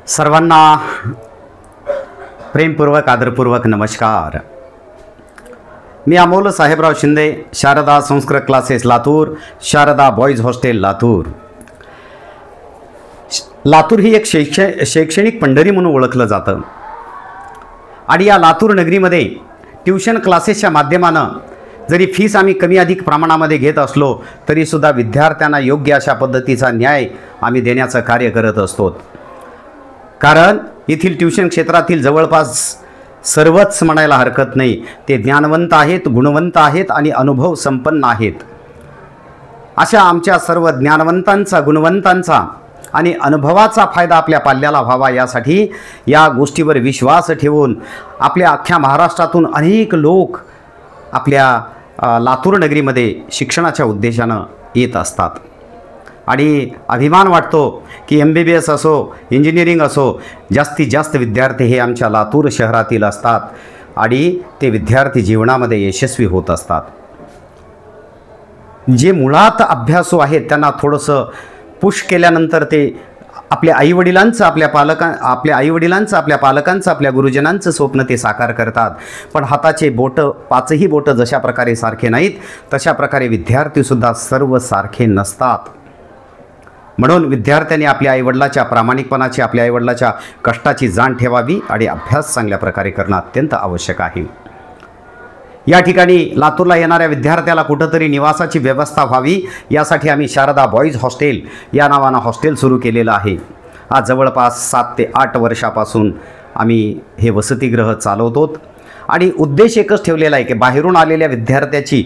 सर्वांना प्रेमपूर्वक आदरपूर्वक नमस्कार। मी Amol Sahebrao Shinde, Sharada Sanskrit classes Latur, Sharada boys hostel Latur. Latur ही एक शैक्षणिक पंढरी म्हणून ओळखलं जातं आणि या लातूर नगरीमध्ये ट्यूशन क्लासेसच्या माध्यमानं जरी फीस आम्ही कमी अधिक प्रमाणामध्ये घेत असलो तरीसुद्धा विद्यार्थ्यांना योग्य अशा पद्धतीचा न्याय आम्ही देण्याचं कार्य करत असतो। कारण येथील ट्यूशन क्षेत्रातील जवळपास सर्वच म्हणायला हरकत नाही ते ज्ञानवंत आहेत, गुणवंत आहेत आणि अनुभव संपन्न आहेत। अशा आमच्या सर्व ज्ञानवंतांचा, गुणवंतांचा आणि अनुभवाचा फायदा आपल्या पाल्याला व्हावा यासाठी या गोष्टीवर विश्वास ठेवून आपल्या अख्ख्या महाराष्ट्रातून अनेक लोक आपल्या लातूर नगरीमध्ये शिक्षणाच्या उद्देशानं येत असतात आणि अभिमान वाटतो की MBBS असो, इंजिनिअरिंग असो, जास्तीत जास्त विद्यार्थी हे आमच्या लातूर शहरातील असतात आणि ते विद्यार्थी जीवनामध्ये यशस्वी होत असतात। जे मुळात अभ्यासू आहेत त्यांना थोडंसं पुश केल्यानंतर ते आपल्या आईवडिलांचं, आपल्या पालकांचं, आपल्या गुरुजनांचं स्वप्न ते साकार करतात। पण हाताचे बोटं, पाचही बोटं जशा प्रकारे सारखे नाहीत तशा प्रकारे विद्यार्थीसुद्धा सर्व सारखे नसतात। म्हणून विद्यार्थ्यांनी आपल्या आईवडिलाच्या प्रामाणिकपणाची, आपल्या आईवडिलाच्या कष्टाची जाण ठेवावी आणि अभ्यास चांगल्या प्रकारे करणं अत्यंत आवश्यक आहे। या ठिकाणी लातूरला येणाऱ्या विद्यार्थ्याला कुठंतरी निवासाची व्यवस्था व्हावी यासाठी आम्ही शारदा बॉईज हॉस्टेल या नावानं हॉस्टेल सुरू केलेलं आहे। आज जवळपास 7 ते 8 वर्षापासून आम्ही हे वसतिगृह चालवतो आणि उद्देश एकच ठेवलेला आहे की बाहेरून आलेल्या विद्यार्थ्याची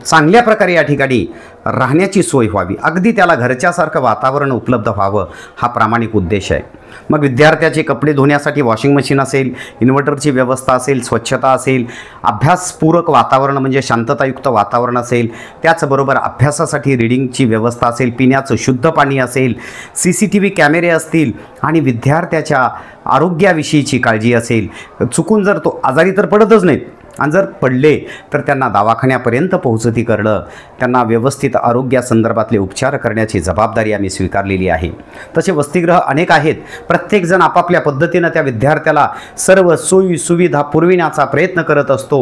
चांगल्या प्रकारे या ठिकाणी राहण्याची सोय व्हावी, अगदी त्याला घरच्यासारखं वातावरण उपलब्ध व्हावं हा प्रामाणिक उद्देश आहे। मग विद्यार्थ्याचे कपडे धुण्यासाठी वॉशिंग मशीन असेल, इन्व्हर्टरची व्यवस्था असेल, स्वच्छता असेल, अभ्यासपूरक वातावरण म्हणजे शांततायुक्त वातावरण असेल, त्याचबरोबर अभ्यासासाठी रीडिंगची व्यवस्था असेल, पिण्याचं शुद्ध पाणी असेल, CCTV कॅमेरे असतील आणि विद्यार्थ्याच्या आरोग्याविषयीची काळजी असेल। चुकून जर तो आजारी तर पडतच नाहीत आणि जर पडले तर त्यांना दवाखान्यापर्यंत पोहोचती करणं, त्यांना व्यवस्थित आरोग्यासंदर्भातले उपचार करण्याची जबाबदारी आम्ही स्वीकारलेली आहे। तसे वसतिगृह अनेक आहेत, प्रत्येकजण आपापल्या पद्धतीनं त्या विद्यार्थ्याला सर्व सोयी सुविधा पुरविण्याचा प्रयत्न करत असतो।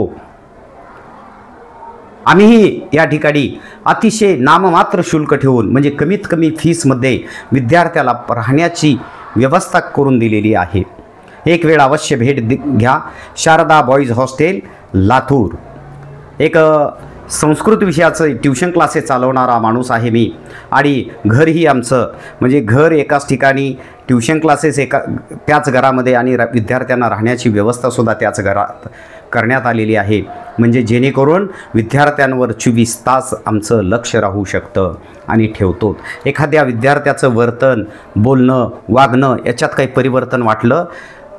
आम्हीही या ठिकाणी अतिशय नाममात्र शुल्क ठेवून म्हणजे कमीत कमी फीसमध्ये विद्यार्थ्याला राहण्याची व्यवस्था करून दिलेली आहे। एक वेळ अवश्य भेट घ्या। Sharada boys hostel Latur. एक संस्कृत विषयाचं ट्यूशन क्लासेस चालवणारा माणूस आहे मी आणि घरही आमचं म्हणजे घर एकाच ठिकाणी, ट्यूशन क्लासेस त्याच घरामध्ये आणि विद्यार्थ्यांना राहण्याची व्यवस्थासुद्धा त्याच घरात करण्यात आलेली आहे, म्हणजे जेणेकरून विद्यार्थ्यांवर 24 तास आमचं लक्ष राहू शकतं आणि ठेवतो। एखाद्या विद्यार्थ्याचं वर्तन, बोलणं, वागणं याच्यात काही परिवर्तन वाटलं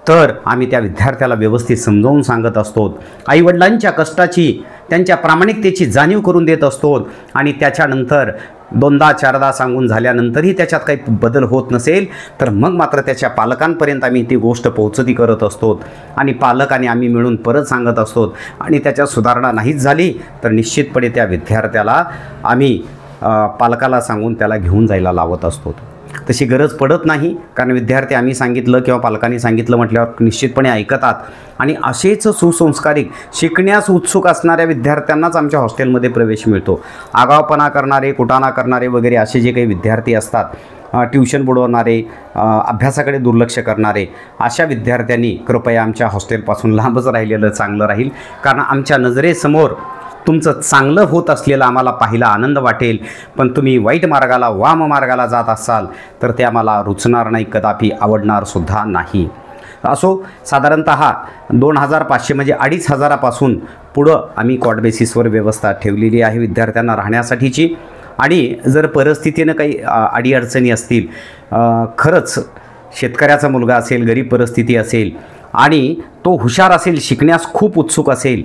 तर आम्ही त्या विद्यार्थ्याला व्यवस्थित समजावून सांगत असतो, आईवडिलांच्या कष्टाची, त्यांच्या प्रामाणिकतेची जाणीव करून देत असतो आणि त्याच्यानंतर 2दा 4दा सांगून झाल्यानंतरही त्याच्यात काही बदल होत नसेल तर मग मात्र त्याच्या पालकांपर्यंत आम्ही ती गोष्ट पोहोचती करत असतो आणि पालक आणि आम्ही मिळून परत सांगत असतो आणि त्याच्यात सुधारणा नाहीच झाली तर निश्चितपणे त्या विद्यार्थ्याला आम्ही पालकाला सांगून त्याला घेऊन जायला लावत असतो। तशी गरज पडत नाही, कारण विद्यार्थी आम्ही सांगितलं किंवा पालकांनी सांगितलं म्हटल्यावर निश्चितपणे ऐकतात आणि असेच सुसंस्कारिक, शिकण्यास उत्सुक असणाऱ्या विद्यार्थ्यांनाच आमच्या हॉस्टेलमध्ये प्रवेश मिळतो। आगावपणा करणारे, कुटाणा करणारे वगैरे असे जे काही विद्यार्थी असतात, ट्यूशन बुडवणारे, अभ्यासाकडे दुर्लक्ष करणारे, अशा विद्यार्थ्यांनी कृपया आमच्या हॉस्टेलपासून लांबच राहिलेलं चांगलं राहील। कारण आमच्या नजरेसमोर तुमचं चांगलं होत असलेलं आम्हाला पाहिला आनंद वाटेल, पण तुम्ही वाईट मार्गाला, वाम मार्गाला जात असाल तर ते आम्हाला रुचणार नाही, कदापि आवडणारसुद्धा नाही। असो, साधारणतः 2500 म्हणजे 2500पासून पुढं आम्ही कॉट बेसिसवर व्यवस्था ठेवलेली आहे विद्यार्थ्यांना राहण्यासाठीची। आणि जर परिस्थितीनं काही अडीअडचणी असतील, खरंच शेतकऱ्याचा मुलगा असेल, गरीब परिस्थिती असेल आणि तो हुशार असेल, शिकण्यास खूप उत्सुक असेल,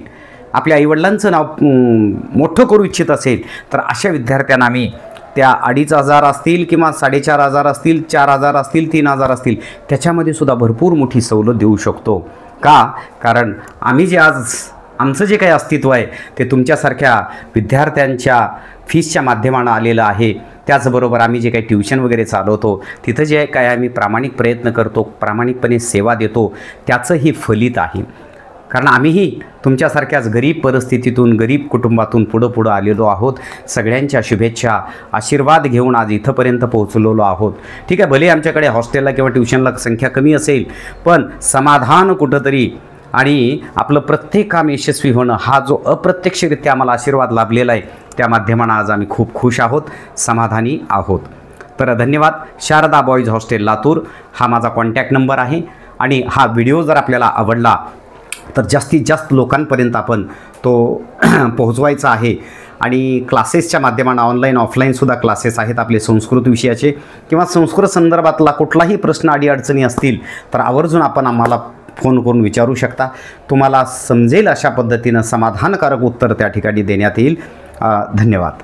आपल्या आईवडिलांचं नाव मोठं करू इच्छित असेल तर अशा विद्यार्थ्यांना आम्ही त्या 2500 असतील किंवा 4500 असतील, 4000 असतील, 3000 असतील, त्याच्यामध्ये सुद्धा भरपूर मोठी सवलत देऊ शकतो। का? कारण आम्ही जे आज आमचं जे काही अस्तित्व आहे ते तुमच्यासारख्या विद्यार्थ्यांच्या फीसच्या माध्यमानं आलेलं आहे। त्याचबरोबर आम्ही जे काही ट्युशन वगैरे चालवतो तिथं जे काय आम्ही प्रामाणिक प्रयत्न करतो, प्रामाणिकपणे सेवा देतो, त्याचंही फलित आहे. कारण आम्हीही तुमच्यासारख्याच गरीब परिस्थितीतून, गरीब कुटुंबातून पुढं आलेलो आहोत. सगळ्यांच्या शुभेच्छा, आशीर्वाद घेऊन आज इथंपर्यंत पोहोचलेलो आहोत. ठीक आहे, भले आमच्याकडे हॉस्टेलला किंवा ट्युशनला संख्या कमी असेल, पण समाधान कुठंतरी आणि आपलं प्रत्येक काम यशस्वी होणं हा जो अप्रत्यक्षरित्या आम्हाला आशीर्वाद लाभलेला आहे, त्या माध्यमानं आज आम्ही खूप खुश आहोत, समाधानी आहोत. तर धन्यवाद. शारदा बॉईज हॉस्टेल लातूर हा माझा कॉन्टॅक्ट नंबर आहे. आणि हा व्हिडिओ जर आपल्याला आवडला तर जास्तीत जास्त लोकांपर्यंत आपण तो पोहोचवायचा आहे. आणि क्लासेसच्या माध्यमानं ऑनलाईन ऑफलाईनसुद्धा क्लासेस आहेत आपले संस्कृत विषयाचे, किंवा संस्कृत संदर्भातला कुठलाही प्रश्न अडीअडचणी असतील तर आवर्जून आपण आम्हाला फोन करून विचारू शकता. तुम्हाला समजेल अशा पद्धतीनं समाधानकारक उत्तर त्या ठिकाणी देण्यात येईल. धन्यवाद.